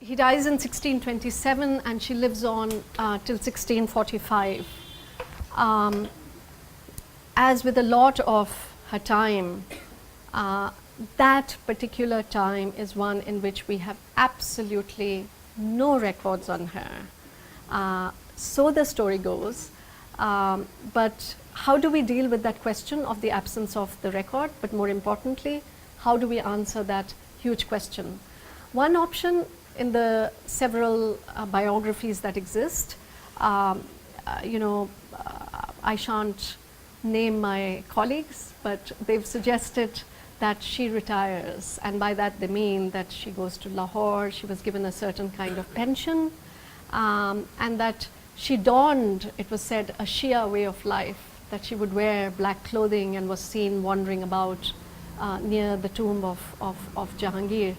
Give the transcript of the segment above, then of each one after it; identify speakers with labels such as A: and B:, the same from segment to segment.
A: He dies in 1627 and she lives on till 1645. As with a lot of her time, that particular time is one in which we have absolutely no records on her. So the story goes, but how do we deal with that question of the absence of the record? But more importantly, how do we answer that huge question? One option in the several biographies that exist, I shan't name my colleagues, but they've suggested that she retires, and by that they mean that she goes to Lahore, she was given a certain kind of pension, and that she donned, it was said, a Shia way of life, that she would wear black clothing and was seen wandering about near the tomb of Jahangir.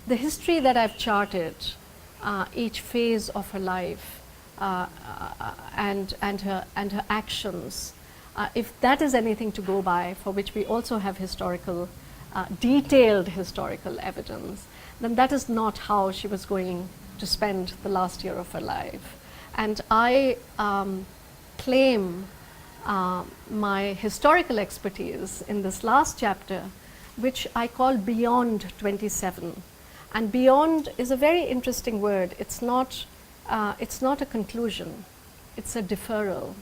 A: The history that I've charted, each phase of her life and her actions, if that is anything to go by, for which we also have historical, detailed historical evidence, then that is not how she was going to spend the last year of her life. And I claim my historical expertise in this last chapter, which I call Beyond 27. And beyond is a very interesting word. It's not a conclusion, it's a deferral.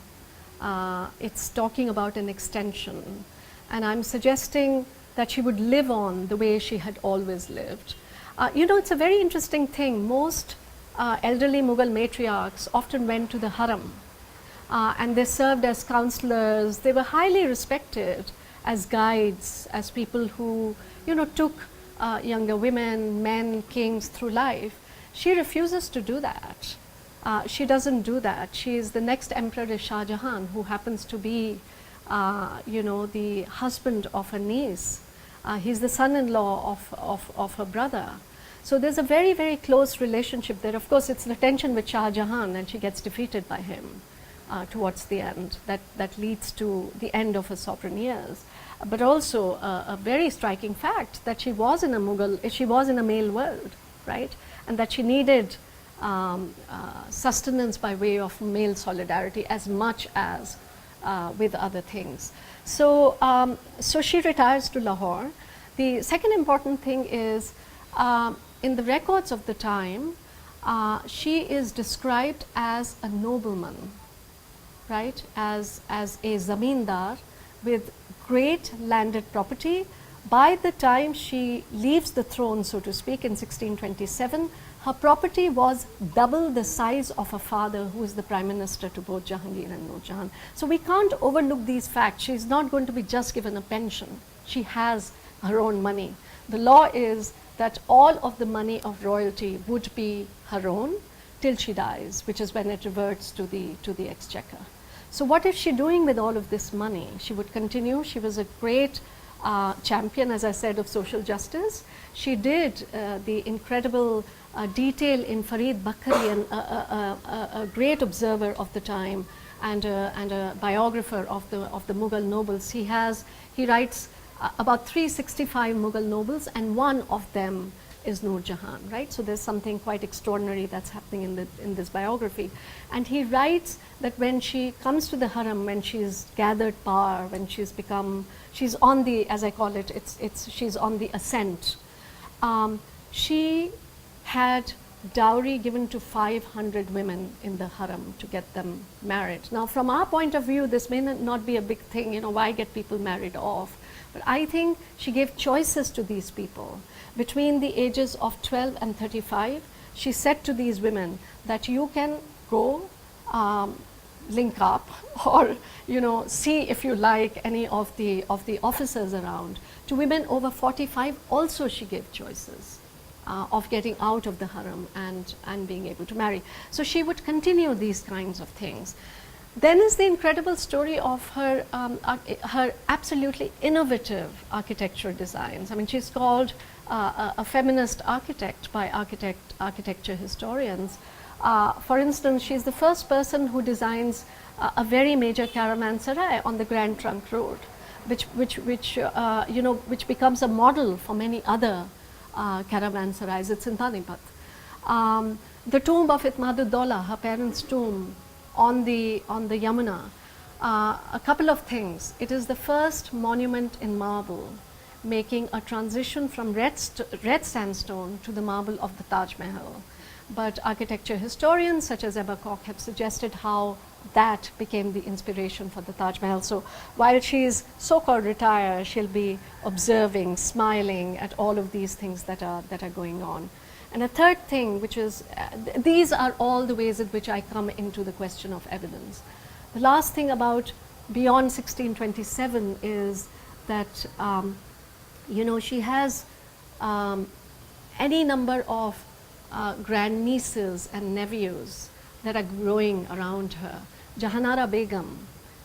A: It's talking about an extension. And I'm suggesting that she would live on the way she had always lived. It's a very interesting thing. Most elderly Mughal matriarchs often went to the haram and they served as counselors. They were highly respected as guides, as people who, took younger women, men, kings through life. She refuses to do that. She doesn't do that. She is the next emperor, Shah Jahan, who happens to be, the husband of her niece. He's the son-in-law of her brother. So there's a very, very close relationship there. Of course, it's the tension with Shah Jahan, and she gets defeated by him towards the end. That leads to the end of her sovereign years. But also a very striking fact that she was in a male world, right? And that she needed sustenance by way of male solidarity as much as with other things. So she retires to Lahore. The second important thing is in the records of the time, she is described as a nobleman, right? As a zamindar with great landed property. By the time she leaves the throne, so to speak, in 1627, her property was double the size of her father, who is the prime minister to both Jahangir and Nur Jahan. So we can't overlook these facts. She's not going to be just given a pension. She has her own money. The law is that all of the money of royalty would be her own till she dies, which is when it reverts to the exchequer. So what is she doing with all of this money? She would continue. She was a great champion, as I said, of social justice. She did the incredible detail in Farid Bakri, a great observer of the time and a biographer of the Mughal nobles. He writes about 365 Mughal nobles, and one of them is Nur Jahan, right? So there's something quite extraordinary that's happening in this biography. And he writes that when she comes to the haram, when she's gathered power, when she's on the, as I call it, she's on the ascent. She had dowry given to 500 women in the haram to get them married. Now, from our point of view, this may not be a big thing, why get people married off? But I think she gave choices to these people. Between the ages of 12 and 35, she said to these women that you can go link up or see if you like any of the officers around. To women over 45 also she gave choices of getting out of the haram and being able to marry. So she would continue these kinds of things. Then is the incredible story of her absolutely innovative architectural designs. I mean, she's called a feminist architect by architecture historians. For instance, she's the first person who designs a very major caravanserai on the Grand Trunk Road, which becomes a model for many other caravanserais. It's in Panipat. The tomb of Itmaduddaulah, her parents' tomb, on the Yamuna. A couple of things. It is the first monument in marble making a transition from red sandstone to the marble of the Taj Mahal. But architecture historians such as Ebba Koch have suggested how that became the inspiration for the Taj Mahal. So while she's so-called retired, she'll be observing, smiling at all of these things that are going on. And a third thing, which is, these are all the ways in which I come into the question of evidence. The last thing about beyond 1627 is that, you know, she has any number of grandnieces and nephews that are growing around her. Jahanara Begum,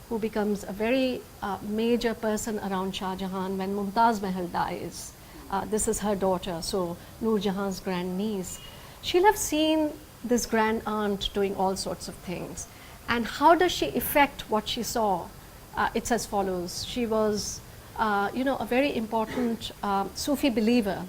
A: who becomes a very major person around Shah Jahan when Mumtaz Mahal dies. This is her daughter, so Nur Jahan's grandniece. She'll have seen this grand aunt doing all sorts of things. And how does she effect what she saw? It's as follows. She was, you know, a very important Sufi believer,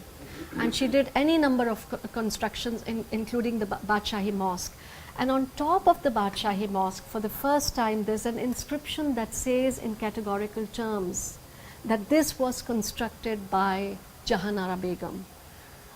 A: and she did any number of constructions, including the Badshahi Mosque. And on top of the Badshahi Mosque, for the first time, there's an inscription that says in categorical terms that this was constructed by Jahanara Begum.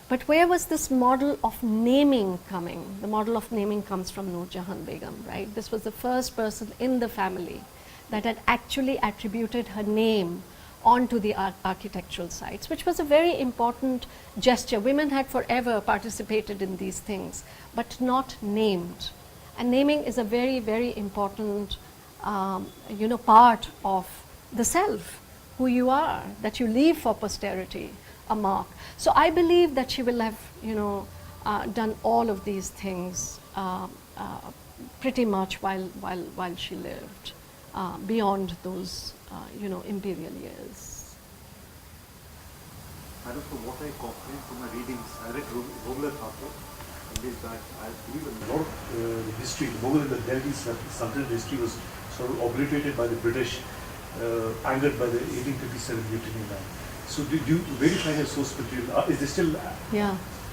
A: But where was this model of naming coming? The model of naming comes from Nur Jahan Begum, right? This was the first person in the family that had actually attributed her name onto the architectural sites, which was a very important gesture. Women had forever participated in these things, but not named. And naming is a very, very important, you know, part of the self, who you are, that you leave for posterity, a mark. So I believe that she will have, you know, done all of these things pretty much while she lived, beyond those, you know, imperial years.
B: Madam, from what I comprehend from my readings, I read Mughal Thakur some days back. I believe a lot of the history, the Mughal and the Delhi Sultanate history was sort of obliterated by the British, angered by the 1857 mutiny line. So where do you find your source material? Is there still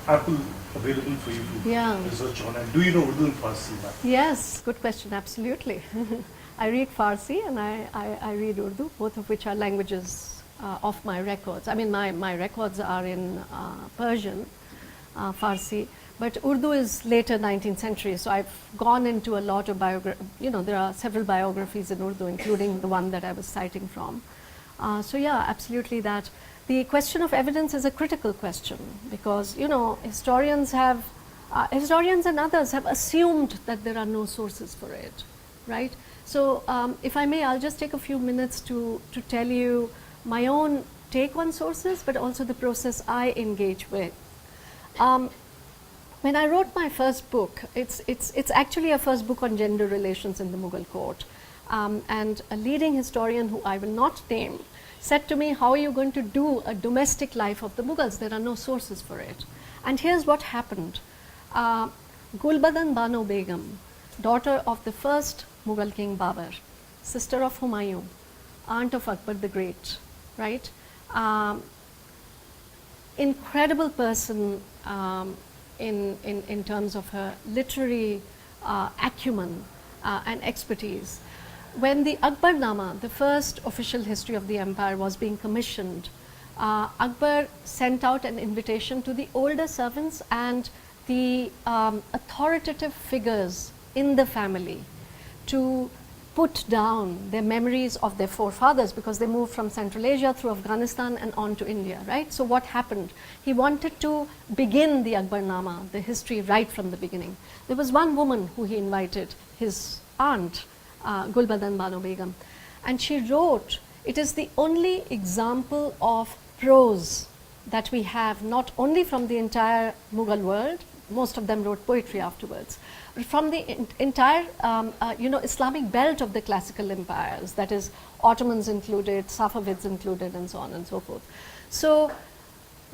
B: ample available for you to research on? And do you know Urdu and Farsi?
A: Yes, good question, absolutely. I read Farsi and I read Urdu, both of which are languages of my records. I mean, my records are in Persian, Farsi, but Urdu is later 19th century, so I've gone into a lot of you know, there are several biographies in Urdu, including the one that I was citing from. So yeah, absolutely that. The question of evidence is a critical question because, you know, historians and others have assumed that there are no sources for it, right? So if I may, I'll just take a few minutes to tell you my own take on sources, but also the process I engage with. When I wrote my first book, it's actually a first book on gender relations in the Mughal court. And a leading historian who I will not name said to me, how are you going to do a domestic life of the Mughals? There are no sources for it. And here's what happened. Gulbadan Bano Begum, daughter of the first Mughal king Babur, sister of Humayun, aunt of Akbar the Great, right? Incredible person in terms of her literary acumen and expertise. When the Akbarnama, the first official history of the empire, was being commissioned, Akbar sent out an invitation to the older servants and the authoritative figures in the family to put down their memories of their forefathers, because they moved from Central Asia through Afghanistan and on to India, right? So what happened? He wanted to begin the Akbarnama, the history, right from the beginning. There was one woman who he invited, his aunt, Gulbadan Bano Begum, and she wrote, it is the only example of prose that we have, not only from the entire Mughal world, most of them wrote poetry afterwards, but from the entire you know, Islamic belt of the classical empires, that is Ottomans included, Safavids included, and so on and so forth. So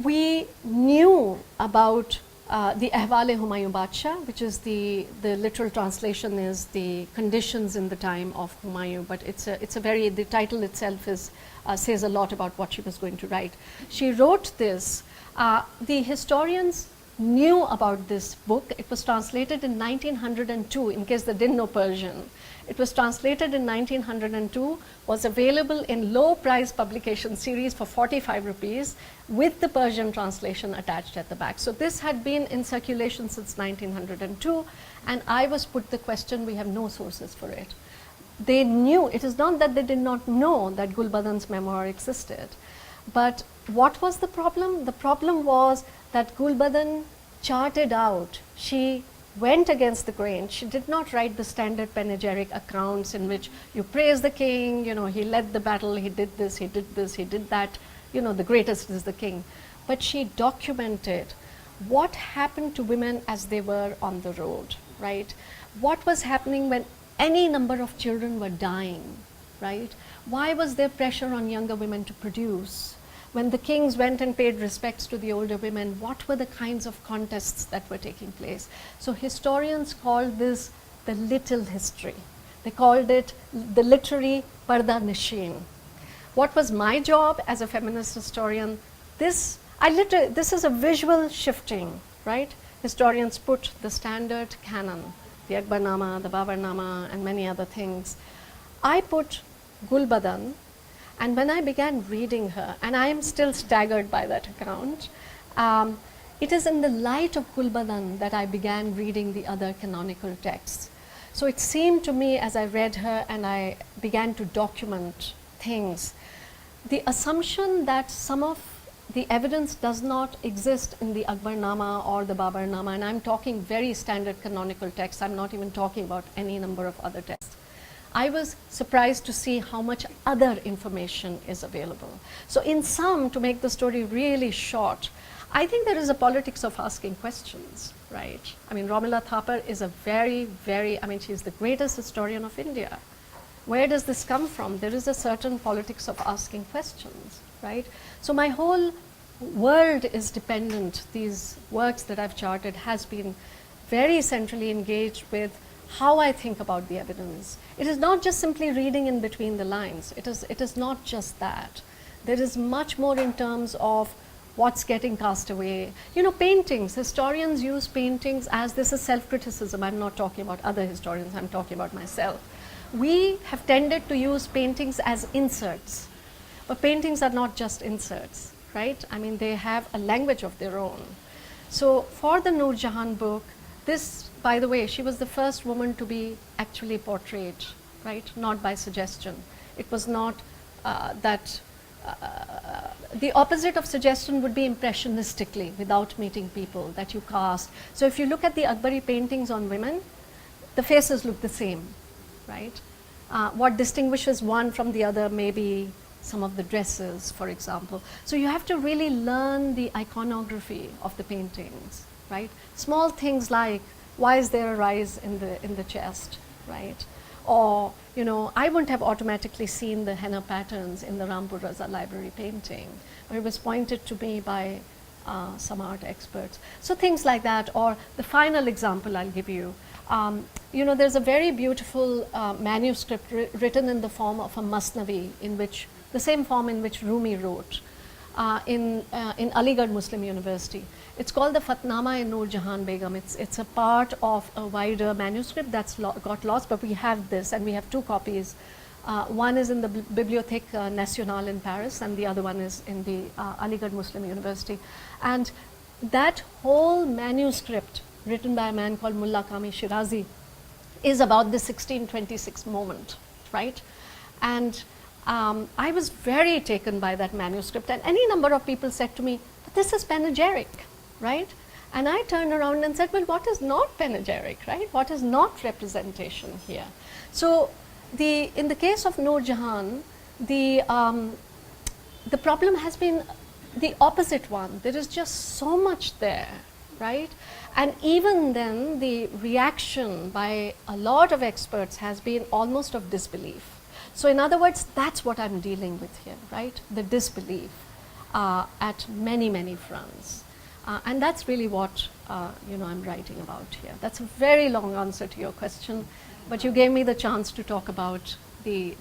A: we knew about the Ahwal-e Humayun Badshah, which is the literal translation is the conditions in the time of Humayun, but it's a very, the title itself is says a lot about what she was going to write. She wrote this. The historians knew about this book. It was translated in 1902, in case they didn't know Persian. It was translated in 1902, was available in low price publication series for 45 rupees with the Persian translation attached at the back. So this had been in circulation since 1902, and I was put the question, we have no sources for it. They knew, it is not that they did not know that Gulbadan's memoir existed, but what was the problem? The problem was that Gulbadan charted out, she went against the grain. She did not write the standard panegyric accounts in which you praise the king, you know, he led the battle, he did this, he did this, he did that, you know, the greatest is the king. But she documented what happened to women as they were on the road, right? What was happening when any number of children were dying, right? Why was there pressure on younger women to produce? When the kings went and paid respects to the older women, what were the kinds of contests that were taking place? So historians called this the little history. They called it the literary parda nishin. What was my job as a feminist historian? This is a visual shifting, right? Historians put the standard canon, the Akbarnama, the Babarnama, and many other things. I put Gulbadan. And when I began reading her, and I am still staggered by that account, it is in the light of Gulbadan that I began reading the other canonical texts. So it seemed to me as I read her and I began to document things, the assumption that some of the evidence does not exist in the Akbarnama or the Babarnama, and I'm talking very standard canonical texts, I'm not even talking about any number of other texts. I was surprised to see how much other information is available. So in sum, to make the story really short, I think there is a politics of asking questions, right? I mean, Romila Thapar is a very, she's the greatest historian of India. Where does this come from? There is a certain politics of asking questions, right? So my whole world is dependent, these works that I've charted has been very centrally engaged with how I think about the evidence. It is not just simply reading in between the lines. It is not just that. There is much more in terms of what's getting cast away. You know, paintings, historians use paintings as this is self-criticism. I'm not talking about other historians, I'm talking about myself. We have tended to use paintings as inserts, but paintings are not just inserts, right? I mean, they have a language of their own. So for the Nur Jahan book, this, by the way, she was the first woman to be actually portrayed, right? Not by suggestion. It was not the opposite of suggestion would be impressionistically, without meeting people, that you cast. So if you look at the Akbari paintings on women, the faces look the same, right? What distinguishes one from the other may be some of the dresses, for example. So you have to really learn the iconography of the paintings, right? Small things like, why is there a rise in the chest, right? Or, you know, I wouldn't have automatically seen the henna patterns in the Rampur Raza library painting, but it was pointed to me by some art experts. So things like that. Or the final example I'll give you, you know, there's a very beautiful manuscript written in the form of a Masnavi, in which, the same form in which Rumi wrote, in Aligarh Muslim University. It's called the Fatnama Nur Jahan Begum. It's a part of a wider manuscript that's got lost, but we have this, and we have two copies. One is in the Bibliothèque Nationale in Paris, and the other one is in the Aligarh Muslim University. And that whole manuscript, written by a man called Mullah Kami Shirazi, is about the 1626 moment, right? And I was very taken by that manuscript, and any number of people said to me, but this is panegyric, right? And I turned around and said, well, what is not panegyric, right? What is not representation here? So in the case of Nur Jahan, the problem has been the opposite one. There is just so much there, right? And even then, the reaction by a lot of experts has been almost of disbelief. So in other words, that's what I'm dealing with here, right? The disbelief at many, many fronts. And that's really what you know, I'm writing about here. That's a very long answer to your question, but you gave me the chance to talk about the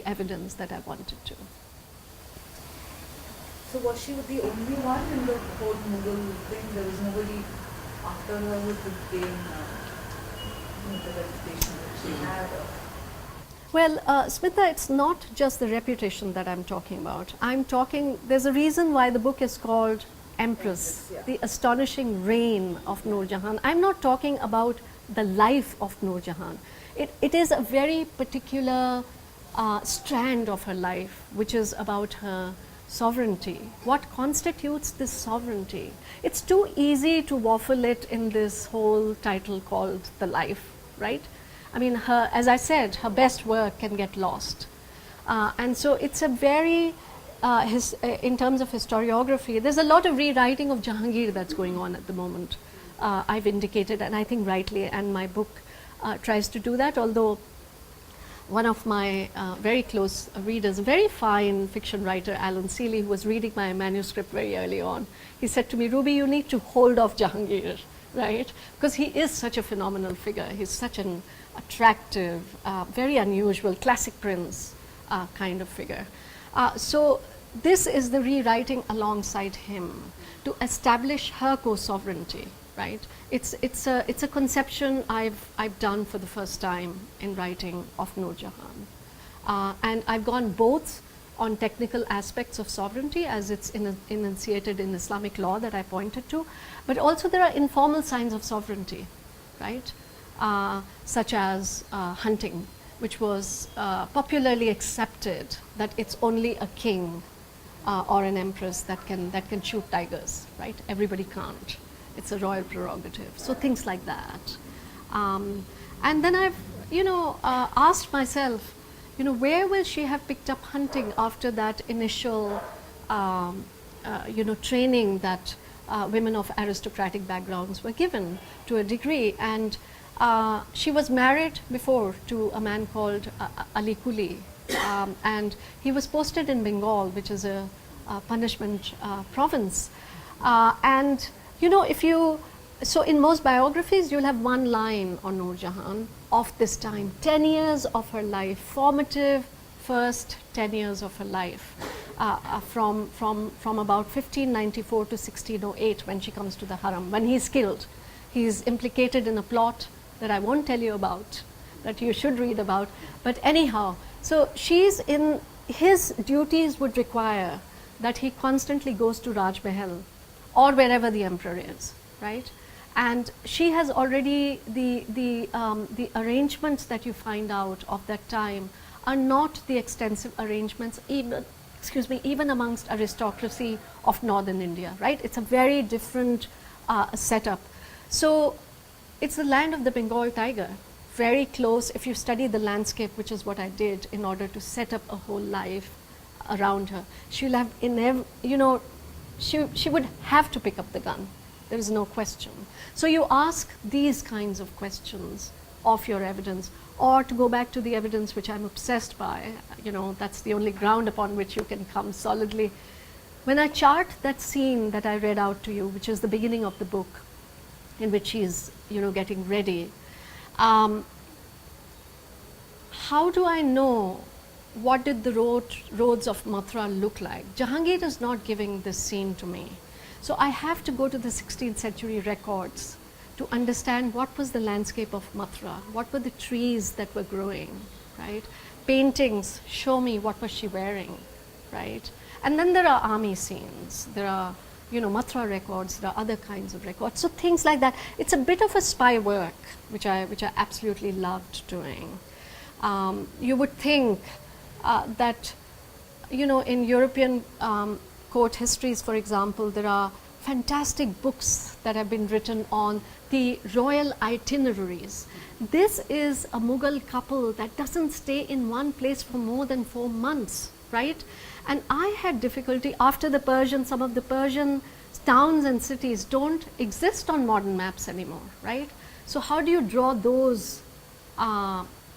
A: evidence that I wanted to.
C: So was she the only one in the whole Mughal thing? There was nobody after her who could gain the reputation that she had?
A: Well, Smita, it's not just the reputation that I'm talking about. I'm talking, there's a reason why the book is called Empress,
C: Yeah.
A: the astonishing reign of Nur Jahan. I'm not talking about the life of Nur Jahan. It is a very particular strand of her life, which is about her sovereignty. What constitutes this sovereignty? It's too easy to waffle it in this whole title called The Life, right? I mean, her, as I said, her best work can get lost. And so it's a very, in terms of historiography, there's a lot of rewriting of Jahangir that's going on at the moment. I've indicated, and I think rightly, and my book tries to do that, although one of my very close readers, a very fine fiction writer, Alan Seeley, who was reading my manuscript very early on, he said to me, Ruby, you need to hold off Jahangir, right? Because he is such a phenomenal figure. He's such an attractive, very unusual, classic prince kind of figure. So this is the rewriting alongside him to establish her co-sovereignty, right? It's a conception I've done for the first time in writing of Nur Jahan. And I've gone both on technical aspects of sovereignty as it's enunciated in Islamic law that I pointed to, but also there are informal signs of sovereignty, right? Such as hunting, which was popularly accepted that it's only a king or an empress that can shoot tigers, right? Everybody can't. It's a royal prerogative. So things like that. And then I've, asked myself, where will she have picked up hunting after that initial, training that women of aristocratic backgrounds were given to a degree. And she was married before to a man called Ali Kuli, and he was posted in Bengal, which is a punishment province. And so in most biographies, you'll have one line on Nur Jahan of this time, 10 years of her life, formative first 10 years of her life, from about 1594 to 1608 when she comes to the Haram, when he's killed. He's implicated in a plot that I won't tell you about, that you should read about. But anyhow, so she's in, his duties would require that he constantly goes to Raj Mahal or wherever the emperor is, right? And she has already, the arrangements that you find out of that time are not the extensive arrangements even amongst aristocracy of northern India, right? It's a very different setup. So it's the land of the Bengal tiger, very close. If you study the landscape, which is what I did in order to set up a whole life around her, she'll have, she would have to pick up the gun. There is no question. So you ask these kinds of questions of your evidence, or to go back to the evidence which I'm obsessed by, that's the only ground upon which you can come solidly. When I chart that scene that I read out to you, which is the beginning of the book, in which she's, getting ready, how do I know what did the roads of Mathura look like? Jahangir is not giving this scene to me. So I have to go to the 16th century records to understand what was the landscape of Mathura, what were the trees that were growing, right? Paintings show me what was she wearing, right? And then there are army scenes, there are, Mathura records, there are other kinds of records. So things like that. It's a bit of a spy work, which I absolutely loved doing. You would think that, in European court histories, for example, there are fantastic books that have been written on the royal itineraries. This is a Mughal couple that doesn't stay in one place for more than 4 months, right? And I had difficulty after the Persian, some of the Persian towns and cities don't exist on modern maps anymore, right? So how do you draw those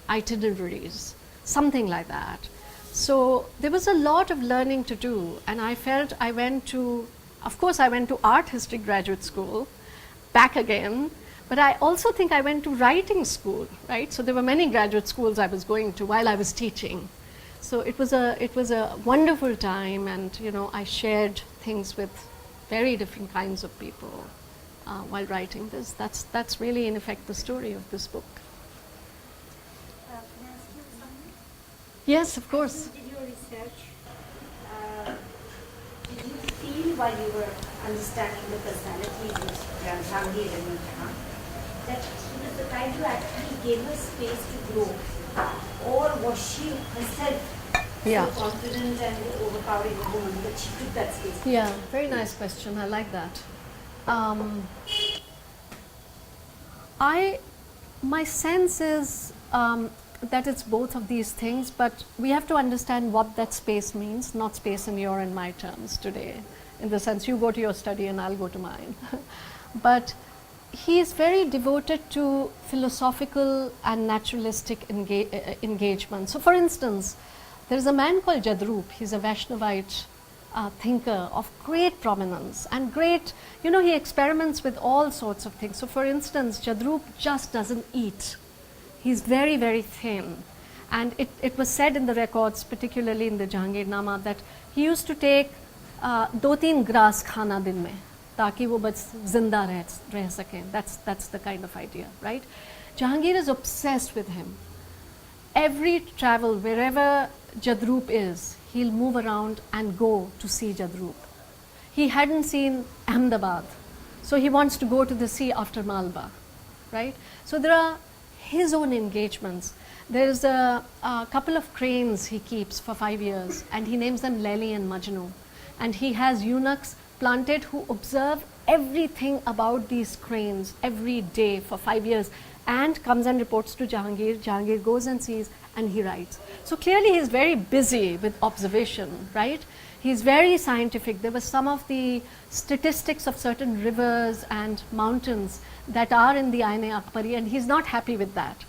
A: itineraries? Something like that. So there was a lot of learning to do, and I felt I went to art history graduate school, back again, but I also think I went to writing school, right? So there were many graduate schools I was going to while I was teaching. So it was a wonderful time, and I shared things with very different kinds of people. while writing this. That's really in effect the story of this book.
D: Can I ask you something?
A: Yes, of course.
D: When you did your research, did you feel while you were understanding the personalities of Jahangir and Nur Jahan that he was the kind who actually gave her space to grow? Or was she herself
A: Yeah.
D: so confident and overpowering a woman that she took that space?
A: Yeah, very nice question. I like that. My sense is that it's both of these things, but we have to understand what that space means, not space in your and my terms today, in the sense you go to your study and I'll go to mine. But he is very devoted to philosophical and naturalistic engagement. So for instance, there is a man called Jadrup. He's a Vaishnavite thinker of great prominence and great, he experiments with all sorts of things. So for instance, Jadrup just doesn't eat. He's very, very thin. And it was said in the records, particularly in the Jahangirnama, that he used to take 2-3 grass khana din mein, ताकि वो बस जिंदा रह सकें. That's the kind of idea, right? Jahangir is obsessed with him. Every travel, wherever Jadrup is, he'll move around and go to see Jadrup. He hadn't seen Ahmedabad, so he wants to go to the sea after Malba, right? So there are his own engagements. There's a couple of cranes he keeps for 5 years, and he names them Laili and Majnu. And he has eunuchs planted who observe everything about these cranes every day for 5 years, and comes and reports to Jahangir. Jahangir goes and sees, and he writes. So clearly he's very busy with observation, right? He's very scientific. There were some of the statistics of certain rivers and mountains that are in the Ain-e-Akbari, and he's not happy with that.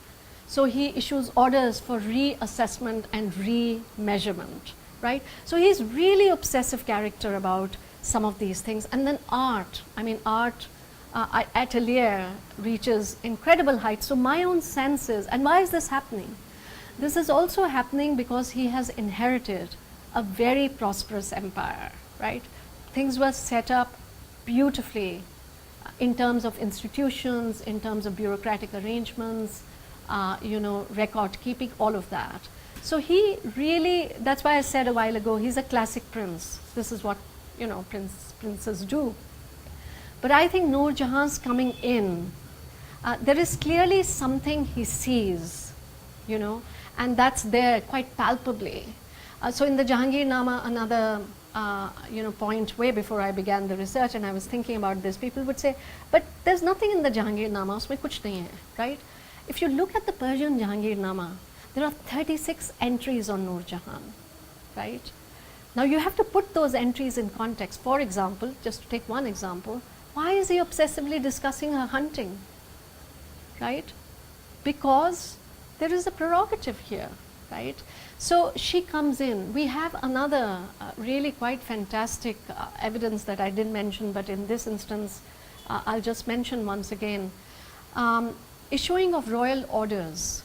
A: So he issues orders for reassessment and re-measurement, right? So he's really obsessive character about some of these things. And then art, atelier reaches incredible heights. So my own sense is, and why is this happening? This is also happening because he has inherited a very prosperous empire, right? Things were set up beautifully in terms of institutions, in terms of bureaucratic arrangements, record keeping, all of that. So he really, that's why I said a while ago, he's a classic prince. This is what, princes do. But I think Nur Jahan's coming in, there is clearly something he sees, and that's there quite palpably. So in the Jahangirnama, another point way before I began the research, and I was thinking about this, people would say, but there's nothing in the Jahangirnama, usme kuch nahi hai, right? If you look at the Persian Jahangirnama, there are 36 entries on Nur Jahan, right? Now you have to put those entries in context. For example, just to take one example, why is he obsessively discussing her hunting, right? Because there is a prerogative here, right? So she comes in. We have another really quite fantastic evidence that I didn't mention, but in this instance, I'll just mention once again. Issuing of royal orders,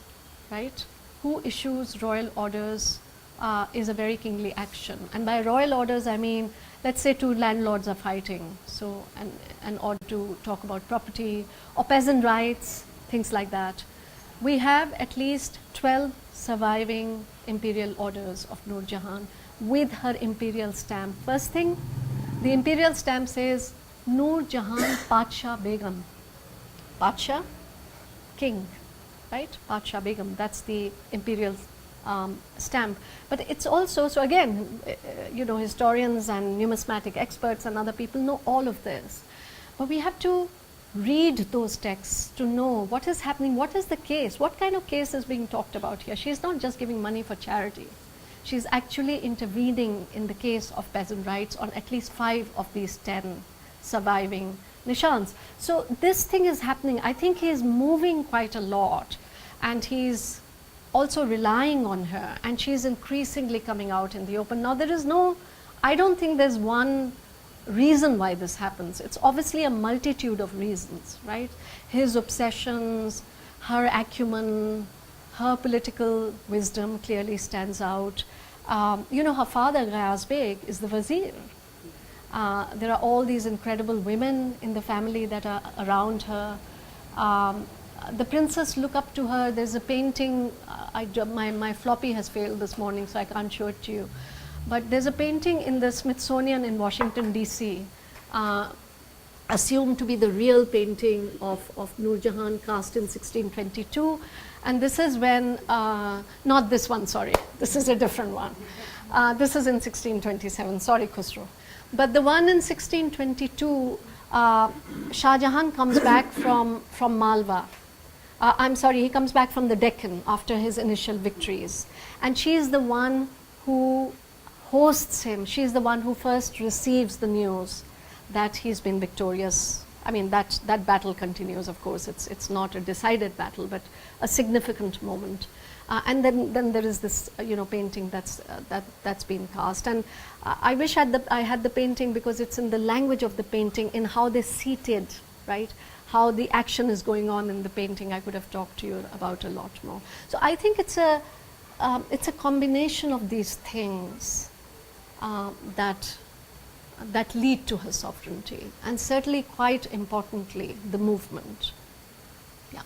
A: right? Who issues royal orders is a very kingly action. And by royal orders, I mean, let's say two landlords are fighting, so an order to talk about property or peasant rights, things like that. We have at least 12 surviving imperial orders of Nur Jahan with her imperial stamp. First thing, the imperial stamp says Nur Jahan Padshah Begum. Padshah, king, right? Padshah Begum, that's the imperial stamp. But it's also, so again, historians and numismatic experts and other people know all of this. But we have to read those texts to know what is happening, what is the case, what kind of case is being talked about here. She's not just giving money for charity. She's actually intervening in the case of peasant rights on at least 5 of these 10 surviving nishans. So this thing is happening. I think he's moving quite a lot, and he's also relying on her, and she's increasingly coming out in the open. Now there is I don't think there's one reason why this happens. It's obviously a multitude of reasons, right? His obsessions, her acumen, her political wisdom clearly stands out. Her father, Ghayaz Beg, is the Wazir. There are all these incredible women in the family that are around her. The princess look up to her. There's a painting, my floppy has failed this morning, so I can't show it to you. But there's a painting in the Smithsonian in Washington, D.C., assumed to be the real painting of Nur Jahan, cast in 1622. And this is when, not this one, sorry, this is a different one. This is in 1627, sorry Khusro. But the one in 1622, Shah Jahan comes back from Malwa. I'm sorry, he comes back from the Deccan after his initial victories. And she is the one who hosts him. She is the one who first receives the news that he's been victorious. I mean, that battle continues, of course. It's not a decided battle, but a significant moment. And then there is this, painting that's been cast. And I wish I had the painting, because it's in the language of the painting, in how they seated, right? How the action is going on in the painting. I could have talked to you about a lot more. So I think it's a combination of these things that lead to her sovereignty, and certainly, quite importantly, the movement. Yeah.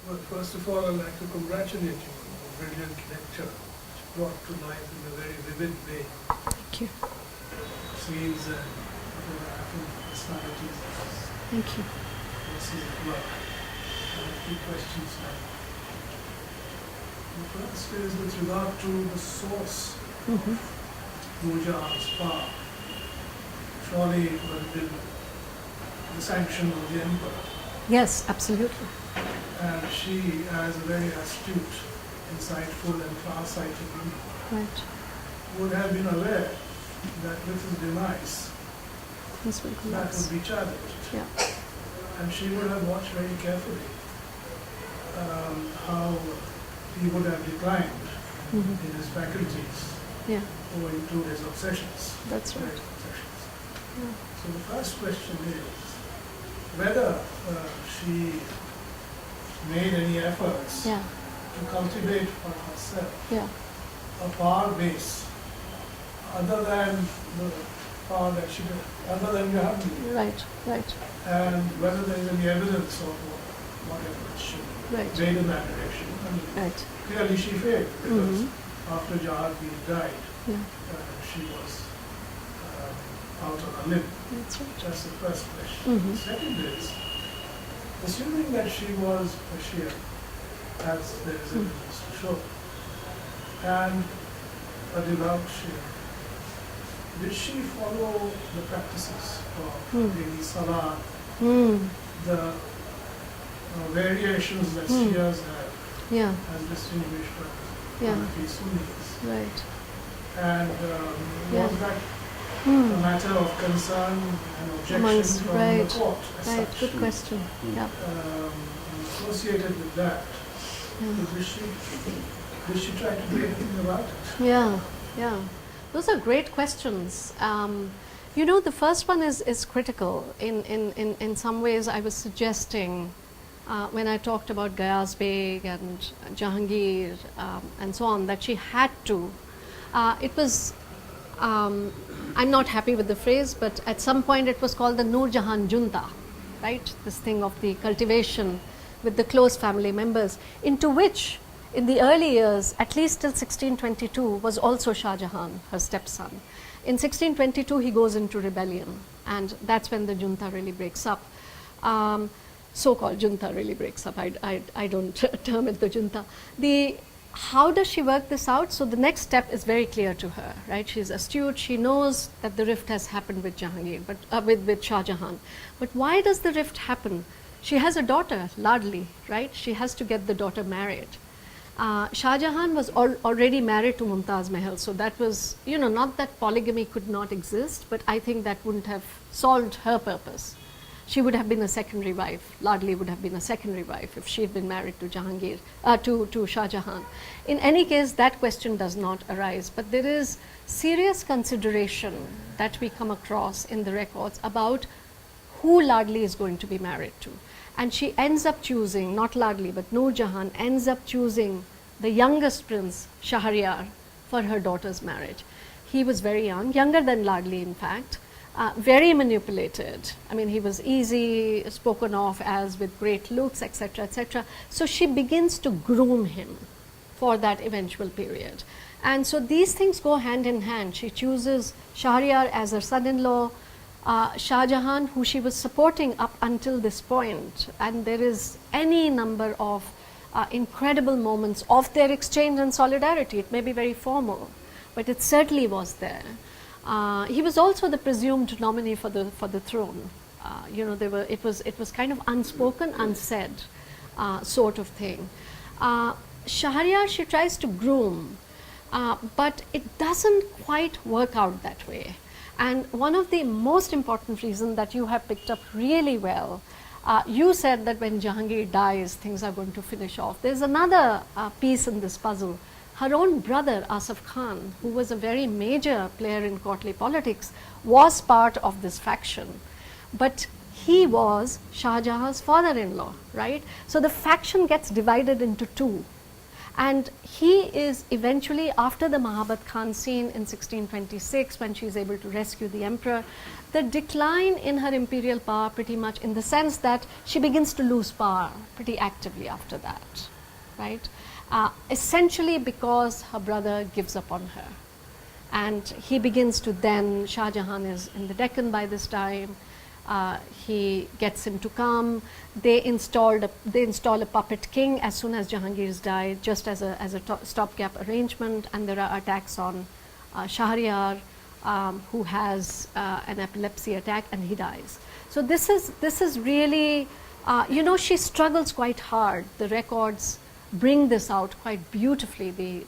E: Well, first of all, I'd like to congratulate you on a brilliant lecture, which brought to life in a very vivid way
A: Thank you.
E: scenes and other African personalities.
A: Thank you.
E: Forces at work. I have two questions now. The first is with regard to the source
A: Mm-hmm.
E: Nur Jahan's power. Surely it would have been the sanction of the emperor.
A: Yes, absolutely.
E: And she, as a very astute, insightful and far-sighted woman,
A: Right.
E: would have been aware that with his demise,
A: This will
E: that
A: collapse.
E: would be challenged.
A: Yeah.
E: And she would have watched very carefully how he would have declined
A: Mm-hmm.
E: in his faculties
A: Yeah.
E: owing to his obsessions.
A: That's right.
E: Great obsessions.
A: Yeah.
E: So the first question is whether she made any efforts
A: Yeah.
E: to cultivate for herself
A: Yeah.
E: a power base other than the power that she did, other than Jahangir,
A: Right. Right.
E: and whether there is any evidence of whatever she
A: Right.
E: made in that direction. I mean,
A: Right.
E: clearly she failed, because
A: Mhm.
E: after Jahangir died,
A: Yeah.
E: she was out on a limb.
A: That's right.
E: That's the first question.
A: Mhm.
E: The second is, assuming that she was a Shia, as there is evidence to show, and a devout Shia, did she follow the practices of daily salah,
A: Mm.
E: the variations that
A: Hmm.
E: Shias have,
A: Yeah.
E: as distinguished from
A: Yeah.
E: Hanafi Sunnis?
A: Right.
E: And
A: Yeah.
E: was that a
A: Mm.
E: matter of concern and objection
A: Amongst-
E: from
A: right.
E: the court as
A: Right.
E: such?
A: Good question. Yeah.
E: Associated with that,
A: Yeah.
E: did she try to do anything about it?
A: Yeah, yeah. Those are great questions. The first one is critical. In some ways, I was suggesting when I talked about Gayaz Beg and Jahangir and so on, that she had to. It was, I'm not happy with the phrase, but at some point it was called the Nur Jahan junta, right? This thing of the cultivation with the close family members, into which in the early years, at least till 1622, was also Shah Jahan, her stepson. In 1622, he goes into rebellion, and that's when the junta really breaks up. So-called junta really breaks up. I don't term it the junta. How does she work this out? So the next step is very clear to her, right? She's astute. She knows that the rift has happened with Jahangir, but with Shah Jahan. But why does the rift happen? She has a daughter, Ladli, right? She has to get the daughter married. Shah Jahan was already married to Mumtaz Mahal, so that was, not that polygamy could not exist, but I think that wouldn't have solved her purpose. She would have been a secondary wife. Ladli would have been a secondary wife if she had been married to Jahangir, to Shah Jahan. In any case, that question does not arise, but there is serious consideration that we come across in the records about who Ladli is going to be married to. And she ends up choosing, not Ladli, but Nur Jahan ends up choosing the youngest prince, Shahryar, for her daughter's marriage. he was very young, younger than Ladli in fact, very manipulated. I mean, he was easy spoken of as with great looks, etc., etc. So she begins to groom him for that eventual period. And so these things go hand in hand. She chooses Shahryar as her son-in-law, Shah Jahan, who she was supporting up until this point, and there is any number of incredible moments of their exchange and solidarity. It may be very formal, but it certainly was there. He was also the presumed nominee for the throne. You know, it was kind of unspoken, unsaid sort of thing. Shahryar she tries to groom, but it doesn't quite work out that way. And one of the most important reasons that you have picked up really well, you said that when Jahangir dies, things are going to finish off. There's another piece in this puzzle. Her own brother, Asaf Khan, who was a very major player in courtly politics, was part of this faction. But he was Shah Jahan's father-in-law, right? So the faction gets divided into two. And he is eventually, after the Mahabat Khan scene in 1626, when she is able to rescue the emperor, the decline in her imperial power pretty much in the sense that she begins to lose power pretty actively after that, right? Essentially because her brother gives up on her. And he begins to then, Shah Jahan is in the Deccan by this time, he gets him to come. They install a puppet king as soon as Jahangir's died, just as a stopgap arrangement, and there are attacks on Shahryar, who has an epilepsy attack, and he dies. So this is really, you know, she struggles quite hard. The records bring this out quite beautifully. The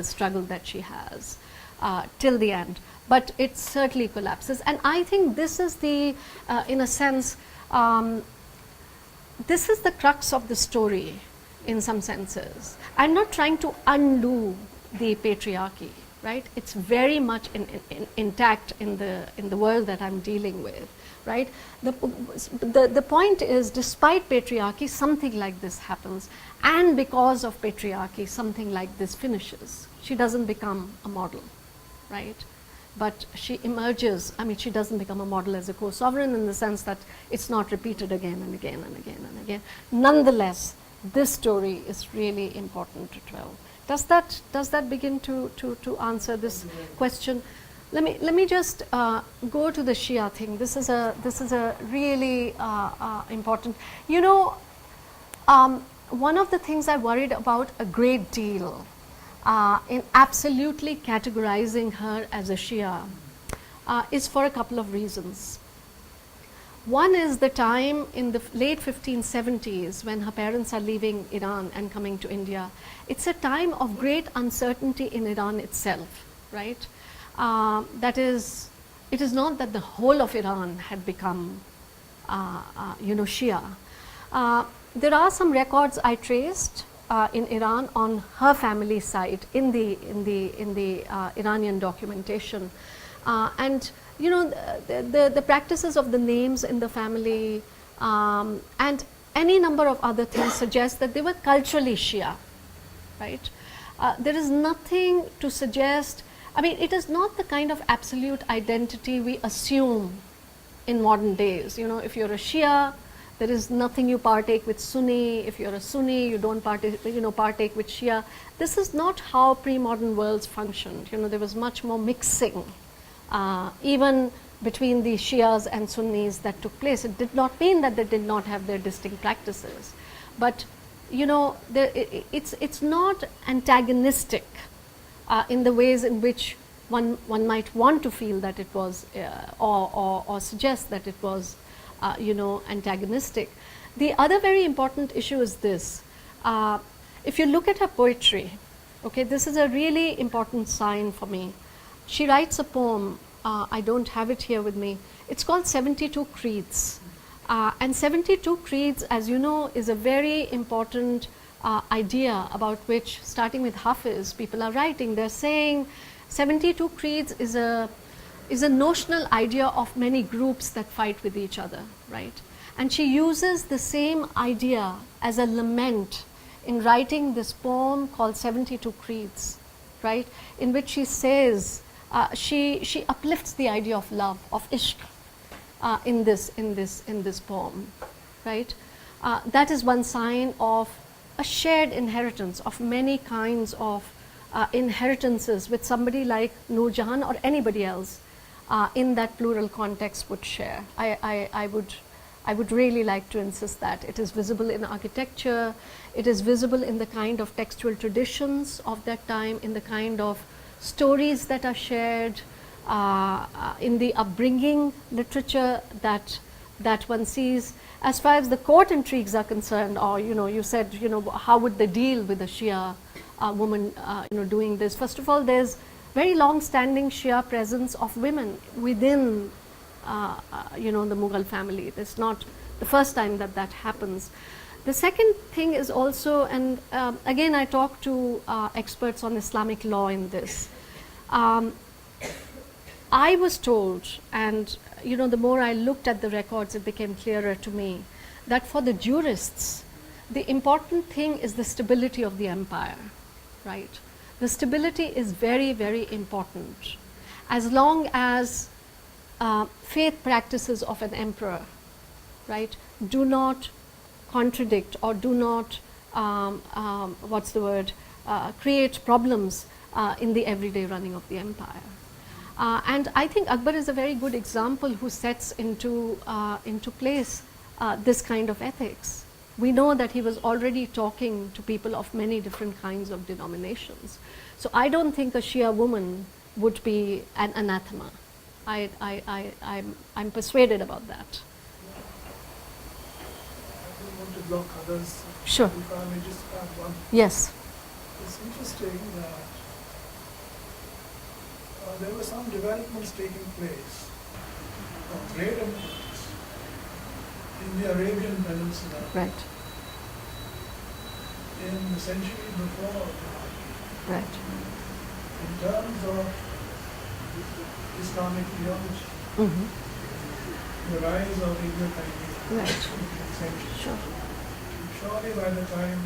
A: struggle that she has till the end. But it certainly collapses, and I think this is the, in a sense, this is the crux of the story in some senses. I'm not trying to undo the patriarchy, right? It's very much intact in the world that I'm dealing with, right? The point is, despite patriarchy, something like this happens, and because of patriarchy, something like this finishes. She doesn't become a model, right? But she emerges, I mean, she doesn't become a model as a co-sovereign in the sense that it's not repeated again and again and again and again. Nonetheless, this story is really important to tell. Does that begin to answer this question? Let me just go to the Shia thing. This is a really important. You know, one of the things I worried about a great deal in absolutely categorizing her as a Shia is for a couple of reasons. One is the time in the late 1570s when her parents are leaving Iran and coming to India. It's a time of great uncertainty in Iran itself, right? That is, it is not that the whole of Iran had become, you know, Shia. There are some records I traced in Iran on her family side in the Iranian documentation, and you know, the practices of the names in the family and any number of other things suggest that they were culturally Shia, right? There is nothing to suggest, I mean, it is not the kind of absolute identity we assume in modern days. You know, if you're a Shia, there is nothing you partake with Sunni. If you're a Sunni, you don't partake with Shia. This is not how pre-modern worlds functioned. You know, there was much more mixing, even between the Shias and Sunnis that took place. It did not mean that they did not have their distinct practices, but you know, it's not antagonistic in the ways in which one might want to feel that it was, or suggest that it was. You know, antagonistic. The other very important issue is this. If you look at her poetry, okay, this is a really important sign for me. She writes a poem, I don't have it here with me. It's called 72 Creeds. And 72 Creeds, as you know, is a very important idea about which, starting with Hafiz, people are writing. They're saying 72 Creeds is a notional idea of many groups that fight with each other, right? And she uses the same idea as a lament in writing this poem called 72 Creeds. right, in which she says, she uplifts the idea of love, of ishq, in this poem, right? That is one sign of a shared inheritance of many kinds of inheritances with somebody like Nur Jahan or anybody else in that plural context would share. I would really like to insist that it is visible in architecture, it is visible in the kind of textual traditions of that time, in the kind of stories that are shared, in the upbringing literature that one sees. As far as the court intrigues are concerned, or you said, how would they deal with a Shia woman, doing this? First of all, there's very long-standing Shia presence of women within, the Mughal family. It's not the first time that happens. The second thing is also, and again I talk to experts on Islamic law in this. I was told, and the more I looked at the records, it became clearer to me that for the jurists, the important thing is the stability of the empire, right? The stability is very, very important. As long as faith practices of an emperor, right, do not contradict or do not, create problems in the everyday running of the empire. And I think Akbar is a very good example who sets into place this kind of ethics. We know that he was already talking to people of many different kinds of denominations. So I don't think a Shia woman would be an anathema. I'm persuaded about that.
E: I don't want to block others.
A: Sure.
E: If I may just add one.
A: Yes.
E: It's interesting that there were some developments taking place of great importance in the Arabian Peninsula
A: Right.
E: in the century before Jahan,
A: Right.
E: in terms of Islamic theology,
A: Mm-hmm.
E: the rise of Ibn Taymiyyah
A: Right.
E: in the century.
A: Sure.
E: Surely by the time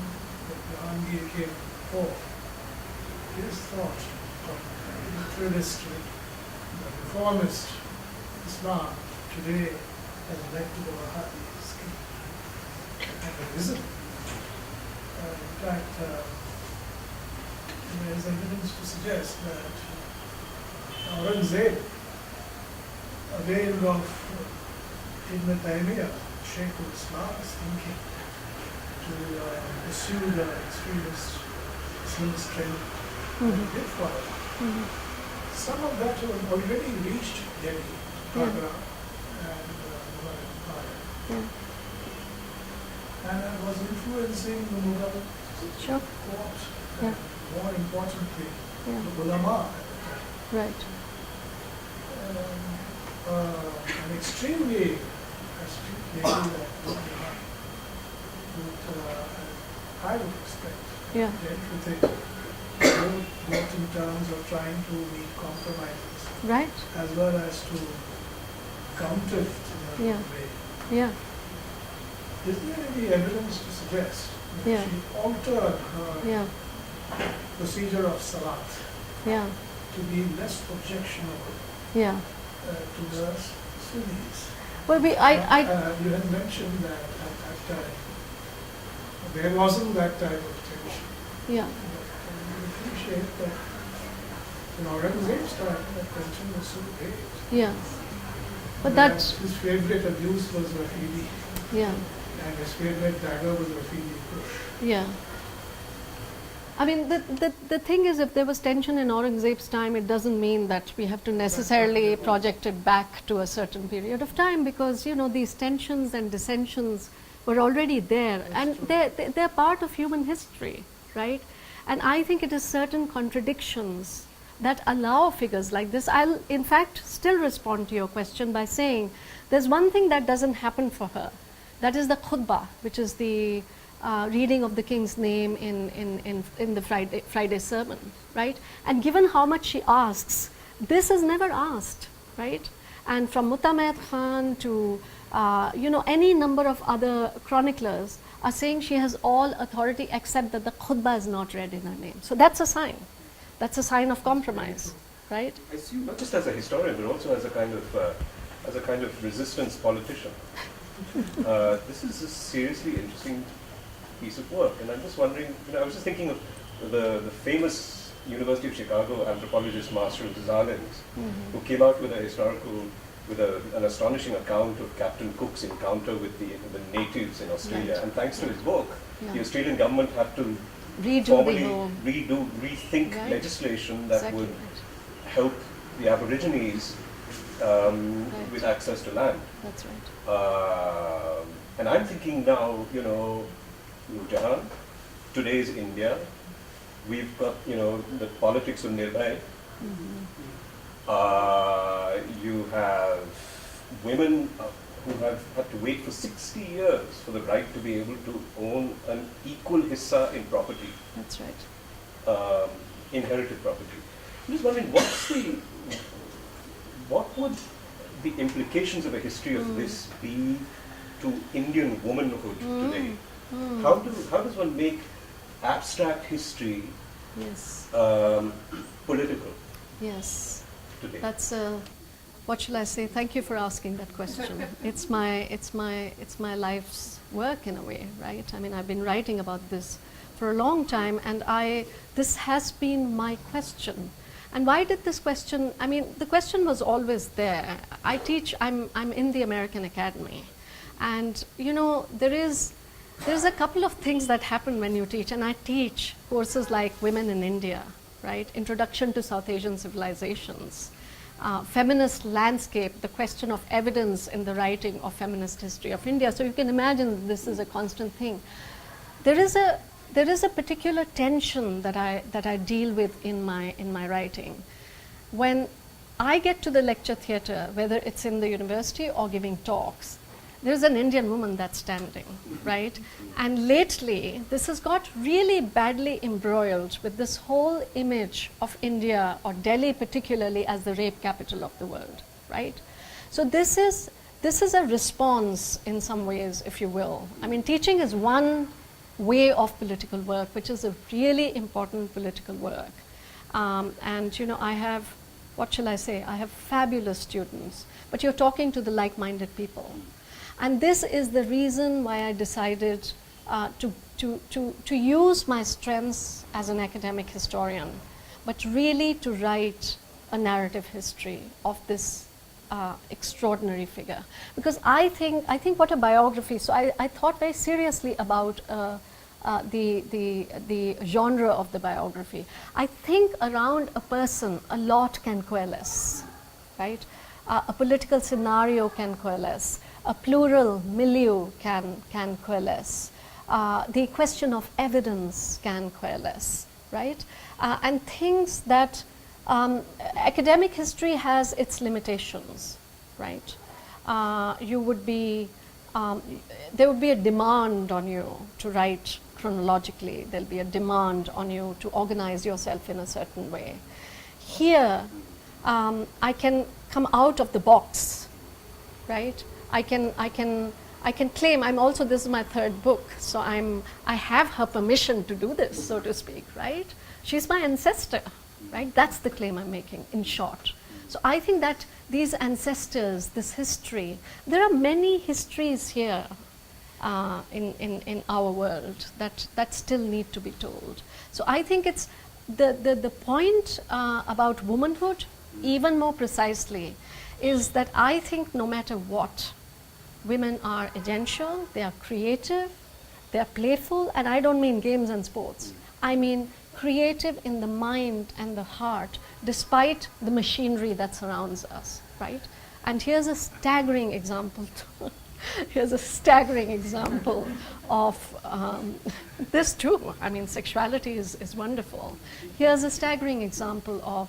E: that Jahangir came forth, his thought of the pluralist, the reformist Islam today has led to the Wahhabi scheme and the risen. In fact, there is evidence to suggest that Aurangzeb availed of Ibn Taymiyyah, Shaykh al-Islam's thinking, to pursue the extremist Islamist trend that he did follow.
A: Mm-hmm.
E: Some of that had already reached Delhi, Agra, and Mughal Empire,
A: Yeah.
E: and it was influencing the Mughal
A: Sure.
E: court,
A: Yeah.
E: and more importantly,
A: Yeah.
E: the ulama at the time.
A: Right.
E: An extremely astute lady that I would expect
A: Yeah.
E: everything, both in terms of trying to meet compromises
A: Right.
E: as well as to counter it in a
A: Yeah.
E: way.
A: Yeah.
E: Is there any evidence to suggest that
A: Yeah.
E: she altered her
A: Yeah.
E: procedure of salat
A: Yeah.
E: to be less objectionable
A: Yeah.
E: to the Sunnis?
A: Well,
E: You had mentioned that at that time there wasn't that type of tension.
A: yeah.
E: But I appreciate that in Aurangzeb's time that tension was so great.
A: Yeah. But
E: that
A: that's,
E: his favorite abuse was Rafidi,
A: yeah.
E: and his favorite dagger was Rafidi Kush.
A: Yeah. I mean, the thing is, if there was tension in Aurangzeb's time, it doesn't mean that we have to necessarily project it back to a certain period of time, because, these tensions and dissensions were already there, and they're part of human history, right? And I think it is certain contradictions that allow figures like this. I'll, in fact, still respond to your question by saying there's one thing that doesn't happen for her. That is the khutbah, which is the reading of the king's name in the Friday sermon, right? And given how much she asks, this is never asked, right? And from Mutamed Khan to any number of other chroniclers are saying she has all authority except that the khutbah is not read in her name. So that's a sign That's a sign of compromise, right?
F: I see you not just as a historian, but also as a kind of resistance politician. This is a seriously interesting piece of work, and I'm just wondering. I was just thinking of the famous University of Chicago anthropologist Marshall Zalins, who came out with an astonishing account of Captain Cook's encounter with the natives in Australia,
A: Right.
F: and thanks to his book,
A: Yeah.
F: the Australian government had to
A: Redo
F: formally
A: the whole.
F: rethink
A: Right.
F: legislation that
A: Exactly
F: would
A: right.
F: help the Aborigines
A: Right.
F: with access to land.
A: That's right.
F: And I'm thinking now, Nur Jahan, today's India, we've got, the politics of Nirbhay. You have women who have had to wait for 60 years for the right to be able to own an equal hissa in property,
A: That's right.
F: inherited property. I'm just wondering, what would the implications of a history of this be to Indian womanhood today? How does one make abstract history
A: Yes.
F: political
A: Yes.
F: today?
A: That's what shall I say? Thank you for asking that question. It's my life's work in a way, right? I mean, I've been writing about this for a long time, and this has been my question. And why did this question? I mean, the question was always there. I'm in the American Academy, and there's a couple of things that happen when you teach, and I teach courses like Women in India, right? Introduction to South Asian Civilizations, feminist landscape, the question of evidence in the writing of feminist history of India. So you can imagine this is a constant thing. There is a particular tension that I deal with in my writing. When I get to the lecture theatre, whether it's in the university or giving talks, there's an Indian woman that's standing, right? And lately, this has got really badly embroiled with this whole image of India, or Delhi particularly, as the rape capital of the world, right? So this is a response in some ways, if you will. I mean, teaching is one way of political work, which is a really important political work. I have, what shall I say? I have fabulous students, but you're talking to the like-minded people. And this is the reason why I decided to use my strengths as an academic historian, but really to write a narrative history of this extraordinary figure. Because I think what a biography, so I thought very seriously about the genre of the biography. I think around a person a lot can coalesce, right? A political scenario can coalesce. A plural milieu can coalesce. The question of evidence can coalesce, right? And things that academic history has its limitations, right? There would be a demand on you to write chronologically. There'll be a demand on you to organize yourself in a certain way. Here, I can come out of the box, right? I can claim this is my third book, so I have her permission to do this, so to speak, right? She's my ancestor, right? That's the claim I'm making, in short. So I think that these ancestors, this history, there are many histories here in our world that still need to be told. So I think it's the point about womanhood, even more precisely, is that I think no matter what, women are essential, they are creative, they are playful, and I don't mean games and sports. I mean creative in the mind and the heart, despite the machinery that surrounds us, right? And here's a staggering example. Here's a staggering example of this too. I mean, sexuality is wonderful. Here's a staggering example of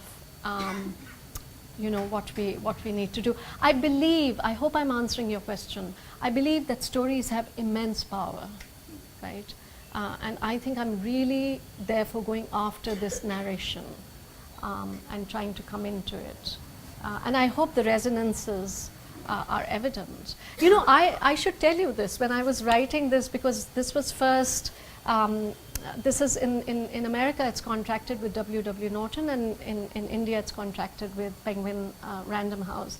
A: what we need to do. I hope I'm answering your question. I believe that stories have immense power, right? And I think I'm really therefore going after this narration and trying to come into it. And I hope the resonances are evident. I should tell you this, when I was writing this, because this was first this is in America, it's contracted with W.W. Norton, and in India, it's contracted with Penguin Random House.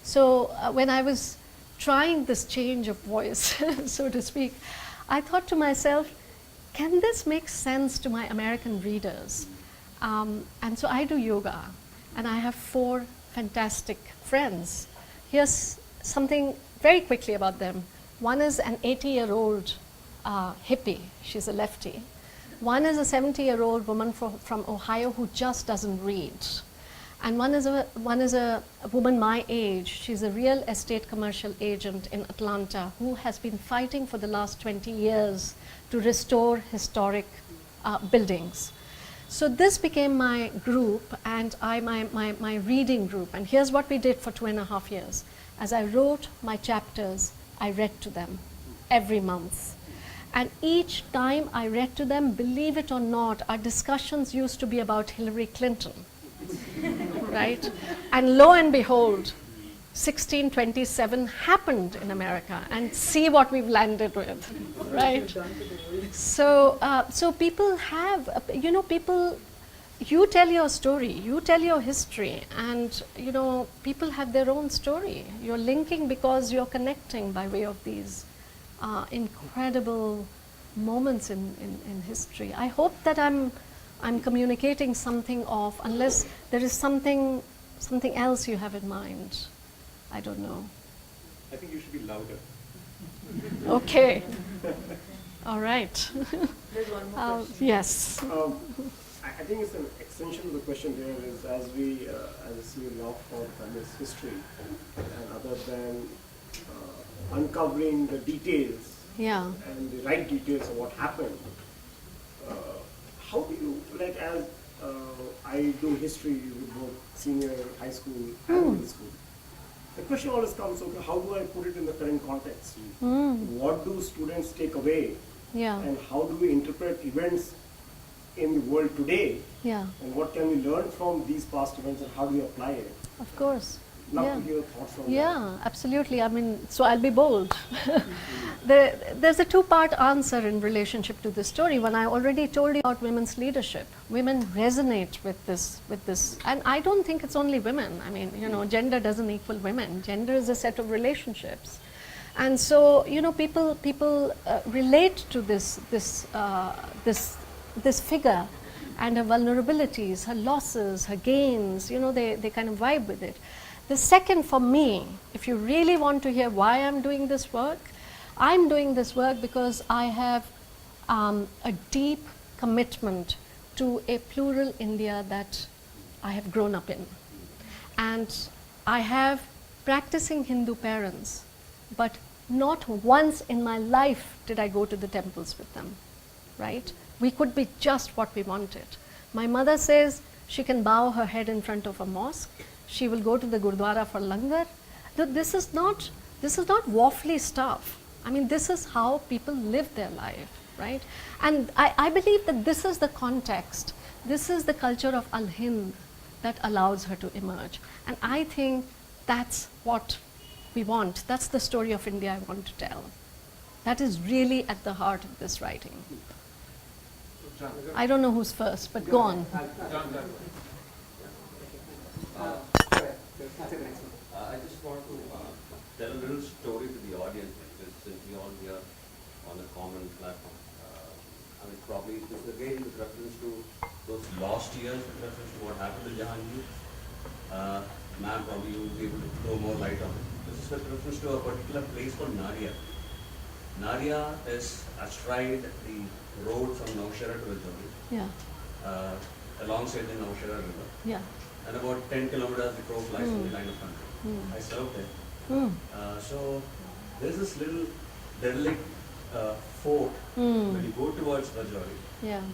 A: So when I was trying this change of voice, so to speak, I thought to myself, can this make sense to my American readers? And so I do yoga, and I have 4 fantastic friends. Here's something very quickly about them. One is an 80-year-old hippie, she's a lefty. One is a 70-year-old woman from Ohio who just doesn't read. And one is a woman my age. She's a real estate commercial agent in Atlanta who has been fighting for the last 20 years to restore historic buildings. So this became my group, and my reading group. And here's what we did for 2.5 years. As I wrote my chapters, I read to them every month. And each time I read to them, believe it or not, our discussions used to be about Hillary Clinton, right? And lo and behold, 1627 happened in America, and see what we've landed with, right? So, so people have, you tell your story, you tell your history, and people have their own story. You're linking because you're connecting by way of these incredible moments in history. I hope that I'm communicating something of, unless there is something else you have in mind. I don't know.
F: I think you should be louder.
A: Okay. All right.
C: There's one more question.
A: Yes.
G: I think it's an extension of the question there is, as we love for feminist history, and other than uncovering the details
A: Yeah.
G: and the right details of what happened, how do you, like, as I do history with both senior high school and middle school, the question always comes, okay, how do I put it in the current context? What do students take away?
A: Yeah.
G: And how do we interpret events in the world today?
A: Yeah.
G: And what can we learn from these past events, and how do we apply it?
A: Of course.
G: Love
A: Yeah.
G: to hear your thoughts on that.
A: Yeah, absolutely. I mean, so I'll be bold. There's a 2-part answer in relationship to this story. When I already told you about women's leadership, women resonate with this, and I don't think it's only women. I mean, gender doesn't equal women. Gender is a set of relationships, and so people relate to this figure and her vulnerabilities, her losses, her gains. They kind of vibe with it. The second, for me, if you really want to hear why I'm doing this work, I'm doing this work because I have a deep commitment to a plural India that I have grown up in. And I have practicing Hindu parents, but not once in my life did I go to the temples with them, right? We could be just what we wanted. My mother says she can bow her head in front of a mosque. She will go to the Gurdwara for langar. This is not waffly stuff. I mean, this is how people live their life, right? And I believe that this is the context. This is the culture of Al-Hind that allows her to emerge. And I think that's what we want. That's the story of India I want to tell. That is really at the heart of this writing. I don't know who's first, but go on.
H: I just want to tell a little story to the audience, because since we all here on a common platform, I mean, probably this is again with reference to those lost years, with reference to what happened to Jahangir. Ma'am, probably you will be able to throw more light on it. This is with reference to a particular place called Naria. Naria is astride the road from Naushera to Rajouri, alongside the Naushera river.
A: Yeah.
H: And about 10 kilometers the crow flies from the line of country. I served there. So there's this little derelict fort when you go towards Rajouri,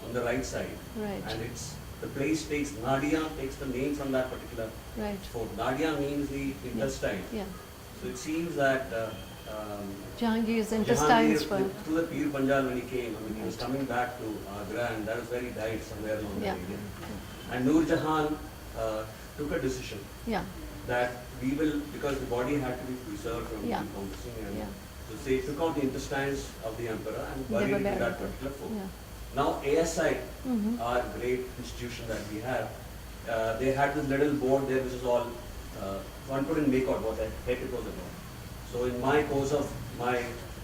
H: on the right side.
A: Right.
H: And the place takes, Nadia takes the name from that particular fort. Nadia means the intestine.
A: Yeah.
H: So it seems that
A: Jahangir's intestines were.
H: Through the Pir Panjal when he came, I mean, he was coming back to Agra, and that was where he died, somewhere along that area. And Nur Jahan took a decision that we will, because the body had to be preserved from decomposing, and so they took out the intestines of the emperor and buried it in that particular fort. Now ASI, our great institution that we have, they had this little board there which is all, one couldn't make out what the heck it was about. So in my course of my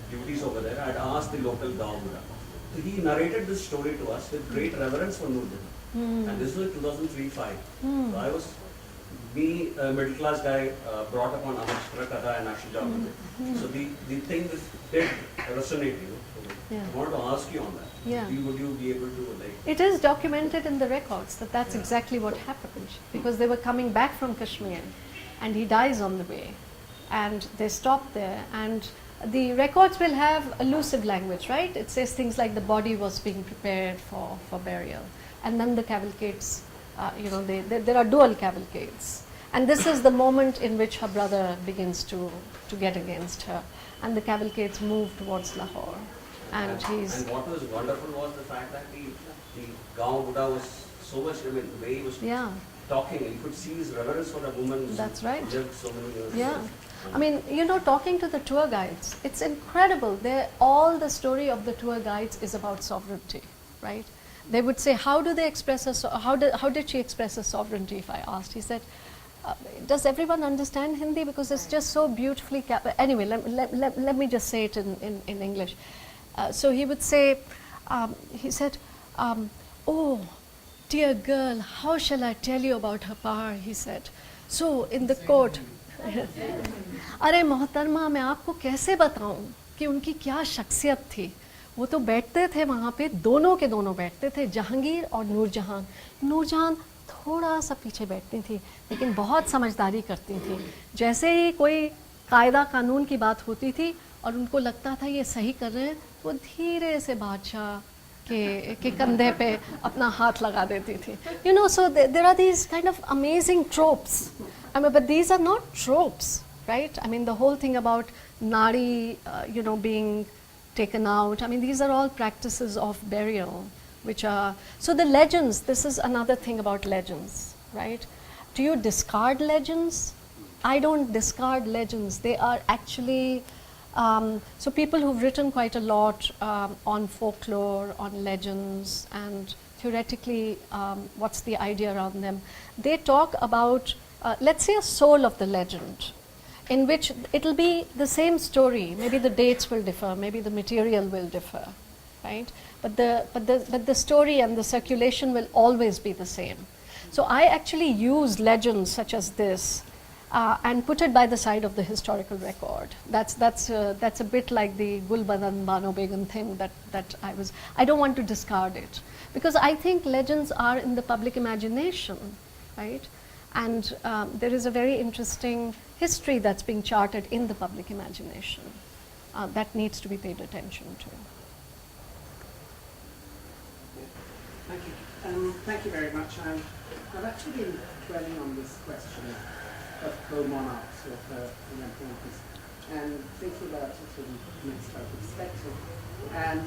H: duties over there, I had asked the local Gaon Buddha. So he narrated this story to us with great reverence for Nur Jahan. And this was in 2003-05. So I was, me, a middle class guy, brought up on Amritsar Katha and Akshaya. So the thing that did resonate, you know.
A: Yeah.
H: I want to ask you on that.
A: Yeah.
H: Would you be able to like?
A: It is documented in the records that that's exactly what happened, because they were coming back from Kashmir and he dies on the way and they stop there, and the records will have allusive language, right? It says things like the body was being prepared for burial, and then the cavalcades, there are dual cavalcades, and this is the moment in which her brother begins to get against her, and the cavalcades move towards Lahore. And
H: what was wonderful was the fact that the Gaon Buddha was so much, the way he was talking, you could see his reverence for a woman.
A: That's right.
H: Who lived so many years.
A: Yeah. Talking to the tour guides, it's incredible. All the story of the tour guides is about sovereignty, right? They would say, how do they express how did she express her sovereignty, if I asked? He said, does everyone understand Hindi? Because it's just so beautifully anyway, let me just say it in English. So he would say, he said, oh, dear girl, how shall I tell you about her power, he said. So in the court, अरे मोहतरमा मैं आपको कैसे बताऊं कि उनकी क्या शख्सियत थी. वो तो बैठते थे वहाँ पे, दोनों के दोनों बैठते थे, जहांगीर और नूर जहान. नूर जहान थोड़ा सा पीछे बैठती थी, लेकिन बहुत समझदारी करती थी. जैसे ही कोई कायदा कानून की बात होती थी और उनको लगता था ये सही कर रहे हैं, वो धीरे से बादशाह के कंधे पे अपना हाथ लगा देती थी. So there are these kind of amazing tropes. But these are not tropes, right? The whole thing about nari, being taken out. These are all practices of burial, which are, so the legends, this is another thing about legends, right? Do you discard legends? I don't discard legends. They are actually, so people who've written quite a lot on folklore, on legends, and theoretically what's the idea around them, they talk about, let's say, a soul of the legend, in which it'll be the same story. Maybe the dates will differ, maybe the material will differ, right? But the story and the circulation will always be the same. So I actually use legends such as this and put it by the side of the historical record. That's a bit like the Gulbadan Bano Begum thing that I don't want to discard it, because I think legends are in the public imagination, right? And there is a very interesting history that's being charted in the public imagination that needs to be paid attention to.
I: Thank you. Thank you very much. I've actually been dwelling on this question of co-monarchs with the Empress and thinking about it from a mixed type of perspective. And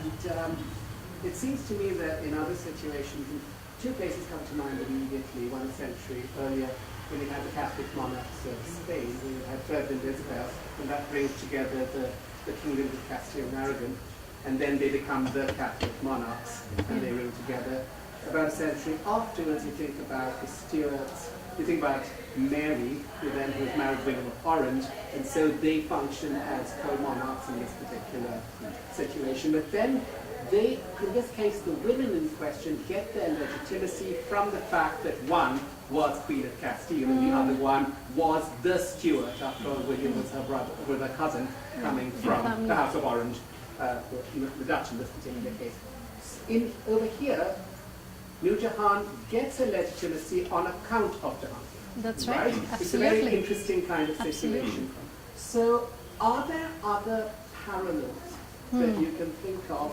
I: it seems to me that in other situations, two places come to mind immediately. 1 century earlier, when you had the Catholic monarchs of Spain, when you had Ferdinand Isabel, and that brings together the kingdoms of Castile and Aragon, and then they become the Catholic monarchs, and they rule together. About a century afterwards, you think about the Stuarts, you think about Mary, who then was married to William of Orange, and so they function as co-monarchs in this particular situation. But then they, in this case, the women in question get their legitimacy from the fact that one was Queen of Castile and the other one was the Stuart. After all, William was her brother, with her cousin coming from the House of Orange, the Dutch in this particular case. Over here, Nur Jahan gets a legitimacy on account of Jahan.
A: That's right. Absolutely.
I: It's a very interesting kind of situation. So, are there other parallels that you can think of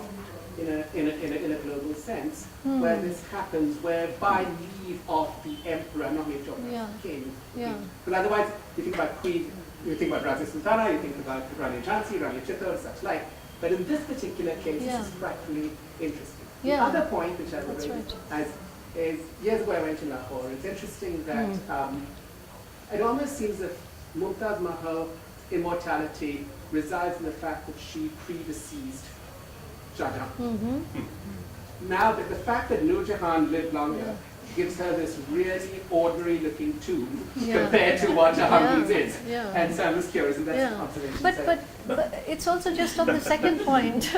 I: in a global sense where this happens, where by leave of the emperor, not leave of the king? Because otherwise, you think about Queen, you think about Raja Sultana, you think about Rani Jhansi, Rani Chittor, such like. But in this particular case, this is practically interesting. The other point, which I would raise, is years ago I went to Lahore. It's interesting that it almost seems that Mumtaz Mahal's immortality resides in the fact that she predeceased Shah Jahan. now that the fact that Nur Jahan lived longer gives her this really ordinary looking tomb compared to what Jahangir's is. And so I was curious, and that's an observation.
A: But it's also just on the second point.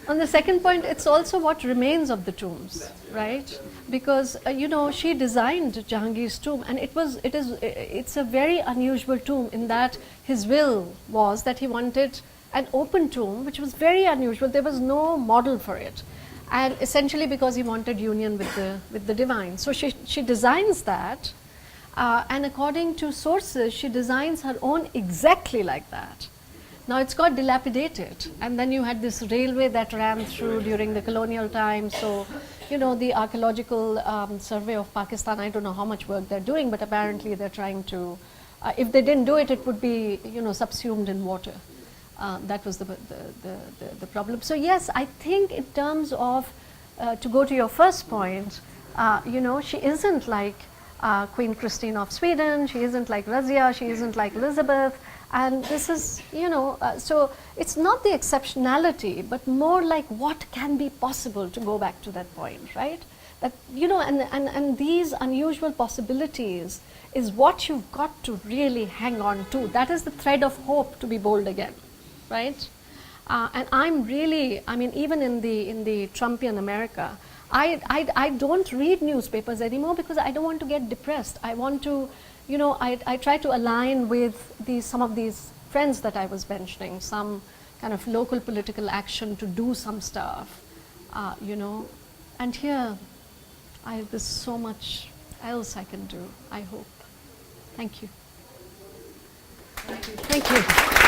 A: On the second point, it's also what remains of the tombs, right? Because you know, she designed Jahangir's tomb, and it's a very unusual tomb in that his will was that he wanted an open tomb, which was very unusual. There was no model for it. And essentially because he wanted union with the divine. So she designs that, and according to sources, she designs her own exactly like that. Now it's got dilapidated, and then you had this railway that ran through during the colonial time. So, you know, the archaeological survey of Pakistan, I don't know how much work they're doing, but apparently they're trying to, if they didn't do it, it would be, you know, subsumed in water. That was the problem. So yes, I think in terms of, to go to your first point, you know, she isn't like Queen Christine of Sweden, she isn't like Razia, she isn't like Elizabeth, and this is, you know, so it's not the exceptionality, but more like what can be possible, to go back to that point, right? That, you know, and these unusual possibilities is what you've got to really hang on to. That is the thread of hope to be bold again. Right, and I'm really, I mean, even in the Trumpian America, I don't read newspapers anymore because I don't want to get depressed. I want to, you know, I try to align with some of these friends that I was mentioning, some kind of local political action to do some stuff, you know, and here, there's so much else I can do, I hope. Thank you. Thank you.